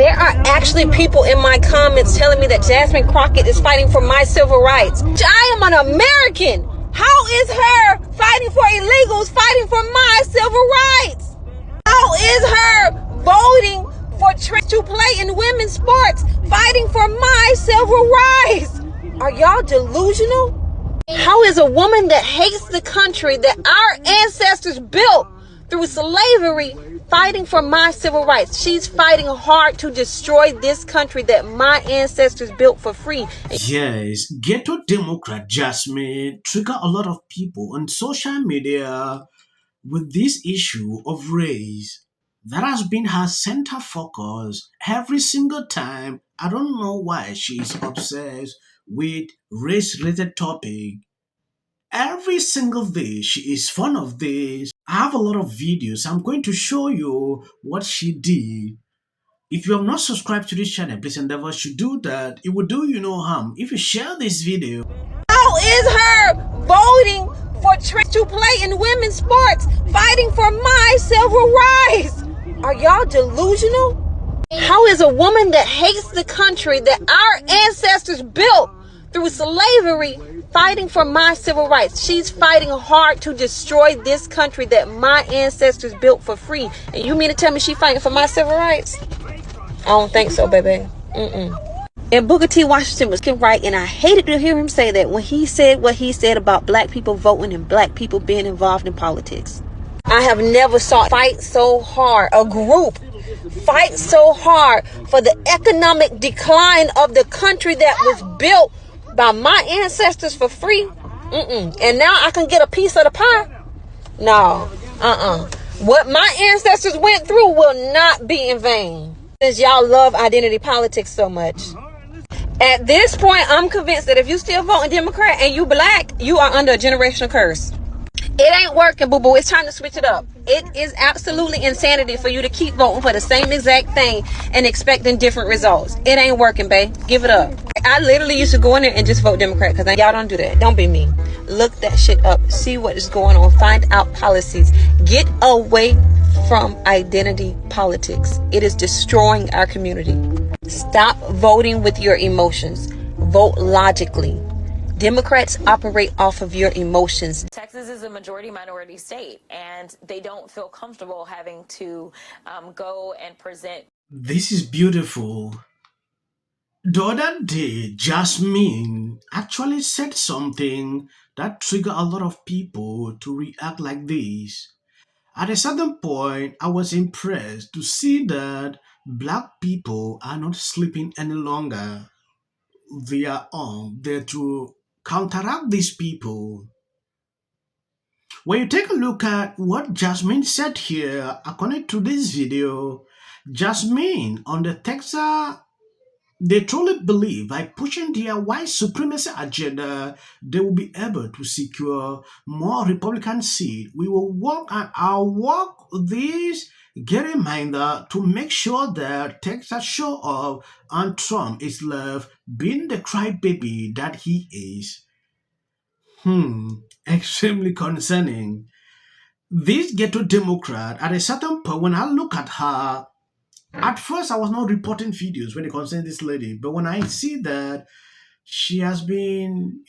There are actually people in my comments telling me that Jasmine Crockett is fighting for my civil rights. I am an American. How is her fighting for illegals fighting for my civil rights? How is her voting for to play in women's sports fighting for my civil rights? Are y'all delusional? How is a woman that hates the country that our ancestors built through slavery fighting for my civil rights? She's fighting hard to destroy this country that my ancestors built for free. Yes, Ghetto Democrat Jasmine trigger a lot of people on social media with this issue of race. That has been her center focus every single time. I don't know why she is obsessed with race-related topic. Every single day she is fond of this. I have a lot of videos. I'm going to show you what she did. If you have not subscribed to this channel, please endeavor to do that. It will do you no harm if you share this video. How is her voting for to play in women's sports fighting for my civil rights? Are y'all delusional? How is a woman that hates the country that our ancestors built through slavery fighting for my civil rights? She's fighting hard to destroy this country that my ancestors built for free. And you mean to tell me she's fighting for my civil rights? I don't think so, baby. And Booker T. Washington was right, and I hated to hear him say that when he said what he said about black people voting and black people being involved in politics. I have never saw fight so hard, a group fight so hard for the economic decline of the country that was built by my ancestors for free. And now I can get a piece of the pie? No. What my ancestors went through will not be in vain. Since y'all love identity politics so much. At this point, I'm convinced that if you still voting Democrat and you black, you are under a generational curse. It ain't working, boo-boo. It's time to switch it up. It is absolutely insanity for you to keep voting for the same exact thing and expecting different results. It ain't working, babe. Give it up. I literally used to go in there and just vote Democrat because y'all don't do that. Don't be mean. Look that shit up. See what is going on. Find out policies. Get away from identity politics. It is destroying our community. Stop voting with your emotions. Vote logically. Democrats operate off of your emotions. Texas is a majority minority state, and they don't feel comfortable having to go and present. This is beautiful. The other day, Jasmine actually said something that triggered a lot of people to react like this. At a certain point, I was impressed to see that black people are not sleeping any longer. They are on there to counteract these people. When you take a look at what Jasmine said here, according to this video, Jasmine on the Texas, they truly believe by pushing their white supremacy agenda, they will be able to secure more Republican seats. We will work and I'll work this get reminder to make sure that Texas show up and Trump is left being the crybaby that he is. Extremely concerning. This ghetto Democrat, at a certain point, when I look at her, at first I was not reporting videos when it concerns this lady, but when I see that she has been,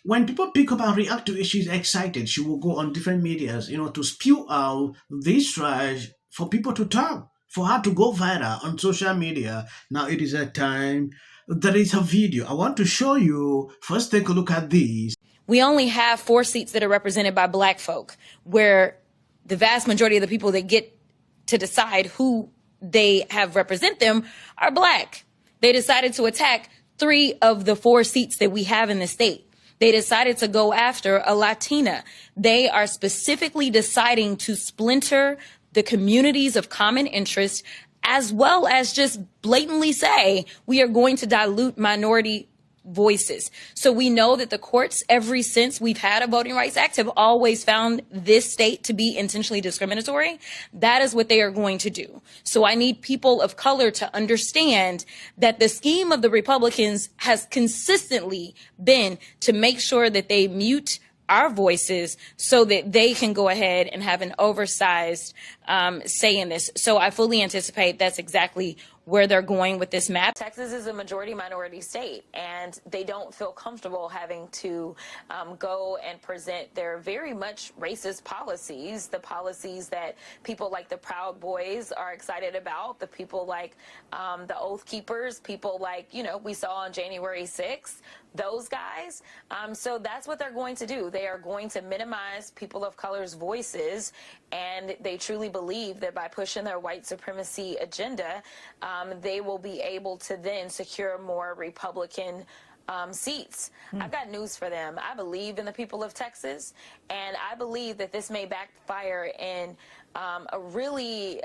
when people pick up and react to it, she's excited. She will go on different medias, to spew out this trash for people to talk, for her to go viral on social media. Now it is a time. There is a video I want to show you. First, take a look at this. We only have 4 seats that are represented by black folk, where the vast majority of the people that get to decide who they have represent them are black. They decided to attack 3 of the 4 seats that we have in the state. They decided to go after a Latina. They are specifically deciding to splinter the communities of common interest, as well as just blatantly say, we are going to dilute minority voices. So we know that the courts, ever since we've had a Voting Rights Act, have always found this state to be intentionally discriminatory. That is what they are going to do. So I need people of color to understand that the scheme of the Republicans has consistently been to make sure that they mute our voices so that they can go ahead and have an oversized say in this. So I fully anticipate that's exactly where they're going with this map. Texas is a majority minority state, and they don't feel comfortable having to go and present their very much racist policies, the policies that people like the Proud Boys are excited about, the people like the Oath Keepers, people like, you know, we saw on January 6th, those guys. So that's what they're going to do. They are going to minimize people of color's voices, and they truly believe that by pushing their white supremacy agenda, they will be able to then secure more Republican seats. I've got news for them. I believe in the people of Texas, and I believe that this may backfire in a really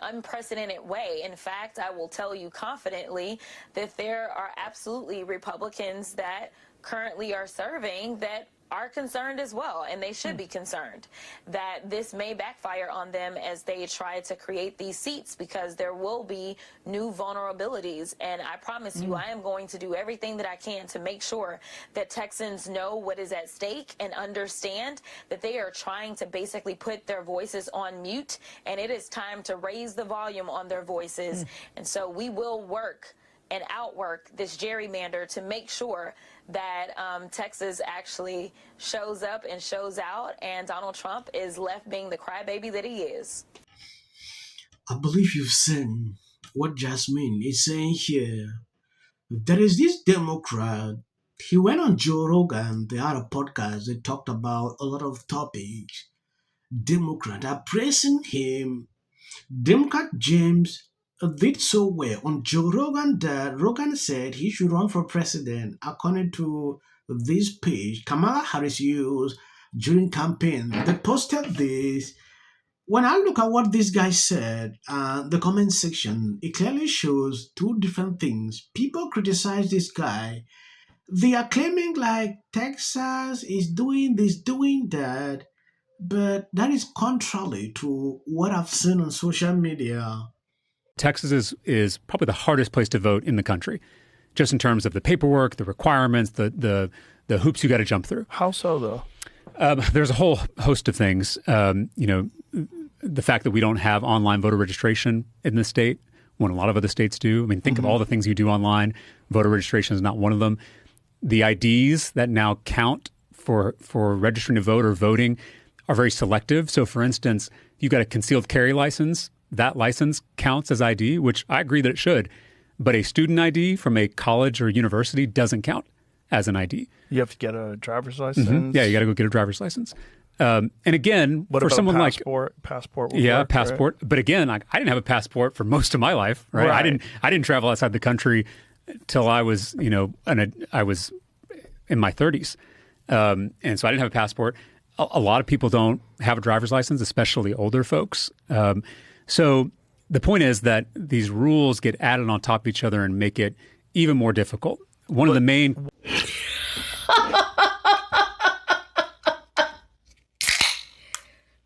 unprecedented way. In fact, I will tell you confidently that there are absolutely Republicans that currently are serving that are concerned as well, and they should be concerned that this may backfire on them as they try to create these seats, because there will be new vulnerabilities. And I promise you, I am going to do everything that I can to make sure that Texans know what is at stake and understand that they are trying to basically put their voices on mute, and it is time to raise the volume on their voices. And so we will work and outwork this gerrymander to make sure that Texas actually shows up and shows out, and Donald Trump is left being the crybaby that he is. I believe you've seen what Jasmine is saying here. There is this Democrat. He went on Joe Rogan. They had a podcast. They talked about a lot of topics. Democrat are praising him. Democrat James did so well on Joe Rogan that Rogan said he should run for president according to this page Kamala Harris used during campaign. They posted this. When I look at what this guy said, the comment section, it clearly shows two different things. People criticize this guy. They are claiming like Texas is doing this, doing that, but that is contrary to what I've seen on social media. Texas is probably the hardest place to vote in the country, just in terms of the paperwork, the requirements, the hoops you got to jump through. How so, though? There's a whole host of things. The fact that we don't have online voter registration in this state, when a lot of other states do. I mean, think of all the things you do online. Voter registration is not one of them. The IDs that now count for registering to vote or voting are very selective. So, for instance, you got a concealed carry license. That license counts as ID, which I agree that it should. But a student ID from a college or university doesn't count as an ID. You have to get a driver's license. Yeah, you got to go get a driver's license. And again, what for about someone passport would work, passport. Right? But again, I didn't have a passport for most of my life, right? I didn't travel outside the country till I was, I was in my 30s, and so I didn't have a passport. A lot of people don't have a driver's license, especially older folks. So the point is that these rules get added on top of each other and make it even more difficult. One of the main...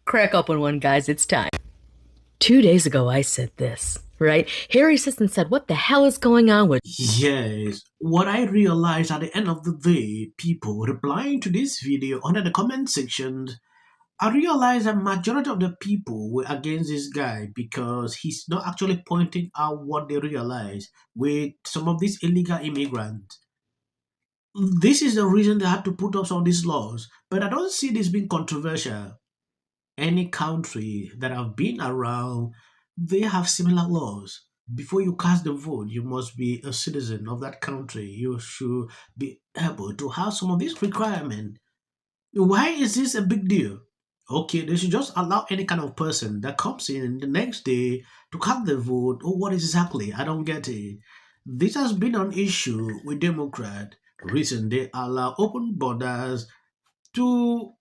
Crack open one, guys. It's time. 2 days ago, I said this, right? Harry Sisson said, what the hell is going on with... Yes, what I realized at the end of the day, people replying to this video under the comment section, I realized that majority of the people were against this guy because he's not actually pointing out what they realize with some of these illegal immigrants. This is the reason they had to put up some of these laws, but I don't see this being controversial. Any country that have been around, they have similar laws. Before you cast the vote, you must be a citizen of that country. You should be able to have some of these requirements. Why is this a big deal? Okay, they should just allow any kind of person that comes in the next day to cast the vote. Oh, what exactly? I don't get it. This has been an issue with Democrats. Recently, they allow open borders to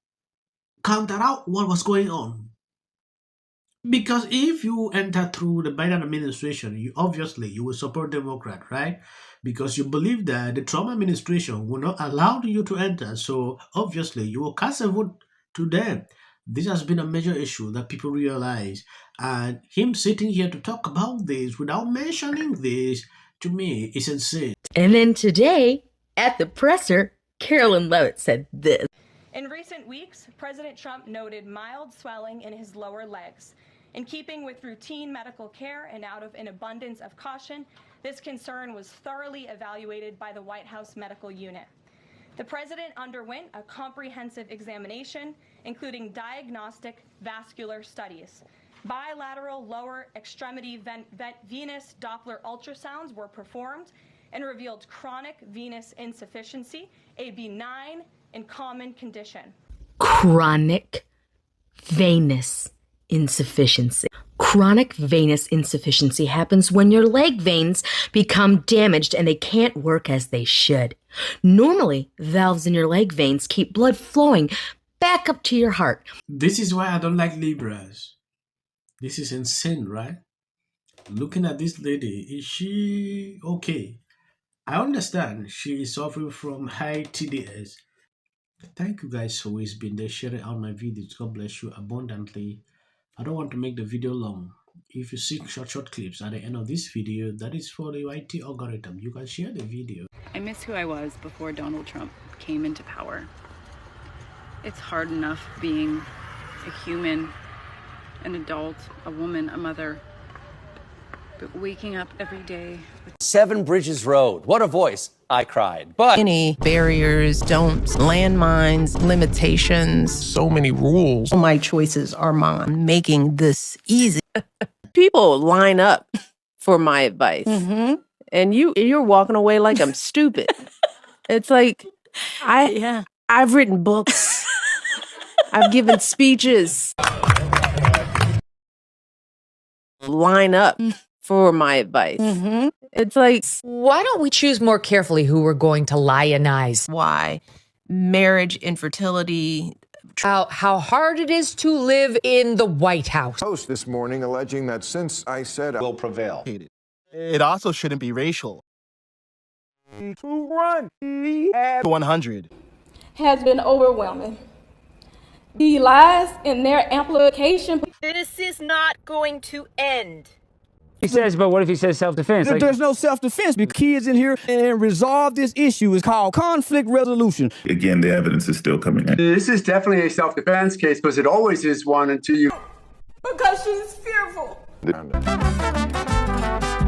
counter out what was going on. Because if you enter through the Biden administration, you will support Democrat, right? Because you believe that the Trump administration will not allow you to enter. So obviously you will cast a vote to them. This has been a major issue that people realize. And him sitting here to talk about this without mentioning this, to me, is insane. And then today, at the presser, Carolyn Levitt said this. In recent weeks, President Trump noted mild swelling in his lower legs. In keeping with routine medical care and out of an abundance of caution, this concern was thoroughly evaluated by the White House Medical Unit. The President underwent a comprehensive examination, including diagnostic vascular studies. Bilateral lower extremity venous Doppler ultrasounds were performed and revealed chronic venous insufficiency, a benign and common condition. Chronic venous insufficiency. Chronic venous insufficiency happens when your leg veins become damaged and they can't work as they should. Normally, valves in your leg veins keep blood flowing back up to your heart. This is why I don't like Libras. This is insane, right? Looking at this lady, is she okay? I understand she is suffering from high TDS. Thank you guys for always being there, sharing out my videos. God bless you abundantly. I don't want to make the video long. If you see short clips at the end of this video, that is for the YT algorithm. You can share the video. I miss who I was before Donald Trump came into power. It's hard enough being a human, an adult, a woman, a mother. But waking up every day with 7 Bridges Road. What a voice. I cried. But any barriers, don'ts, landmines, limitations. So many rules. My choices are mine. Making this easy. People line up for my advice. And you're walking away like I'm stupid. It's like I've written books. I've given speeches. Line up for my advice. It's like, why don't we choose more carefully who we're going to lionize? Why? Marriage, infertility. How hard it is to live in the White House. Post this morning alleging that since I said I will prevail. It also shouldn't be racial. 100 has been overwhelming. The lies in their amplification. This is not going to end. He says, but what if he says self-defense? There's no self-defense. The kids in here and resolve this issue is called conflict resolution. Again, the evidence is still coming in. This is definitely a self-defense case because it always is one until you... Because she's fearful.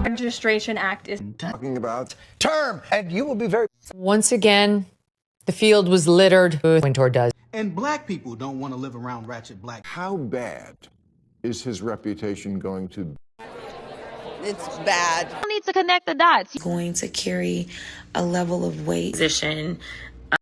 Registration Act is talking about term, and you will be very... Once again, the field was littered with Wintour does. And black people don't want to live around ratchet black. How bad is his reputation going to be? It's bad. I need to connect the dots. Going to carry a level of weight, position,